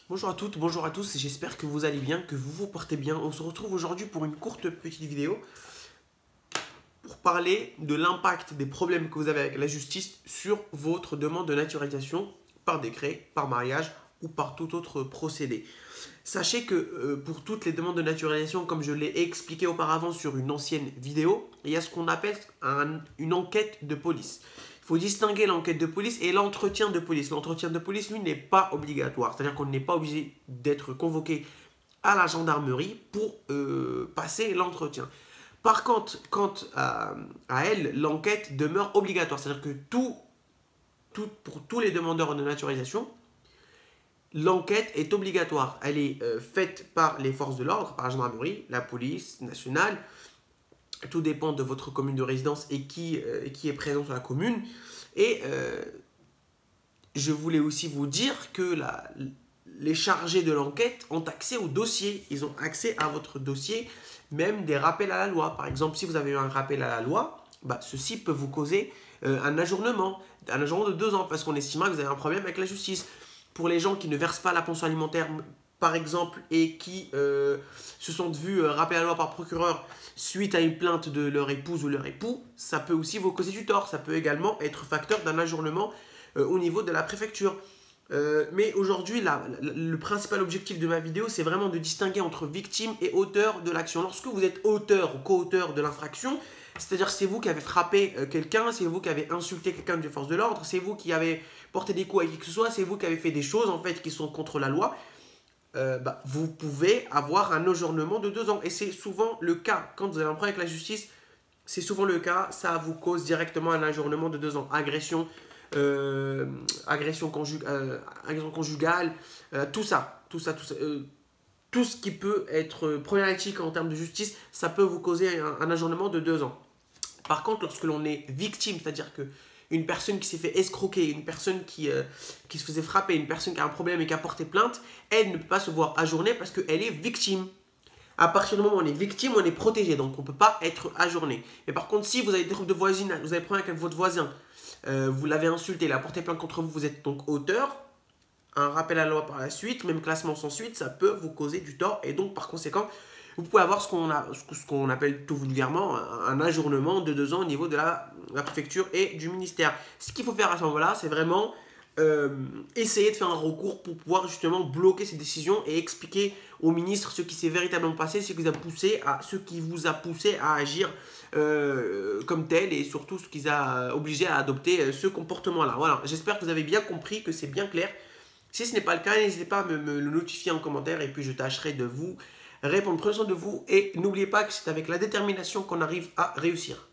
Bonjour à toutes, bonjour à tous, j'espère que vous allez bien, que vous vous portez bien. On se retrouve aujourd'hui pour une courte petite vidéo pour parler de l'impact des problèmes que vous avez avec la justice sur votre demande de naturalisation par décret, par mariage ou par tout autre procédé. Sachez que pour toutes les demandes de naturalisation, comme je l'ai expliqué auparavant sur une ancienne vidéo, il y a ce qu'on appelle une enquête de police. Il faut distinguer l'enquête de police et l'entretien de police. L'entretien de police, lui, n'est pas obligatoire. C'est-à-dire qu'on n'est pas obligé d'être convoqué à la gendarmerie pour passer l'entretien. Par contre, quant à elle, l'enquête demeure obligatoire. C'est-à-dire que pour tous les demandeurs de naturalisation, l'enquête est obligatoire. Elle est faite par les forces de l'ordre, par la gendarmerie, la police nationale. Tout dépend de votre commune de résidence et qui est présent sur la commune. Et je voulais aussi vous dire que les chargés de l'enquête ont accès au dossier. Ils ont accès à votre dossier, même des rappels à la loi. Par exemple, si vous avez eu un rappel à la loi, ceci peut vous causer un ajournement de 2 ans, parce qu'on estimera que vous avez un problème avec la justice. Pour les gens qui ne versent pas la pension alimentaire, par exemple, et qui se sont vus rappeler à la loi par procureur suite à une plainte de leur épouse ou leur époux, ça peut aussi vous causer du tort. Ça peut également être facteur d'un ajournement au niveau de la préfecture. Mais aujourd'hui, le principal objectif de ma vidéo, c'est vraiment de distinguer entre victime et auteur de l'action. Lorsque vous êtes auteur ou co-auteur de l'infraction, c'est-à-dire c'est vous qui avez frappé quelqu'un, c'est vous qui avez insulté quelqu'un de force de l'ordre, c'est vous qui avez porté des coups à qui que ce soit, c'est vous qui avez fait des choses en fait qui sont contre la loi, vous pouvez avoir un ajournement de 2 ans. Et c'est souvent le cas. Quand vous avez un problème avec la justice, c'est souvent le cas. Ça vous cause directement un ajournement de 2 ans. Agression conjugale, tout ça. Tout ce qui peut être problématique en termes de justice, ça peut vous causer un ajournement de 2 ans. Par contre, lorsque l'on est victime, c'est-à-dire que une personne qui s'est fait escroquer, une personne qui se faisait frapper, une personne qui a un problème et qui a porté plainte, elle ne peut pas se voir ajournée parce qu'elle est victime. À partir du moment où on est victime, on est protégé, donc on ne peut pas être ajourné. Mais par contre, si vous avez des troubles de voisinage, vous avez des problèmes avec votre voisin, vous l'avez insulté, il a porté plainte contre vous, vous êtes donc auteur, un rappel à la loi par la suite, même classement sans suite, ça peut vous causer du tort et donc par conséquent, vous pouvez avoir ce qu'on appelle tout vulgairement un ajournement de 2 ans au niveau de la préfecture et du ministère. Ce qu'il faut faire à ce moment-là, c'est vraiment essayer de faire un recours pour pouvoir justement bloquer ces décisions et expliquer au ministre ce qui s'est véritablement passé, ce qui vous a poussé à agir comme tel et surtout ce qui vous a obligé à adopter ce comportement-là. Voilà, j'espère que vous avez bien compris, que c'est bien clair. Si ce n'est pas le cas, n'hésitez pas à me le notifier en commentaire et puis je tâcherai de vous répondre. Prenez soin de vous et n'oubliez pas que c'est avec la détermination qu'on arrive à réussir.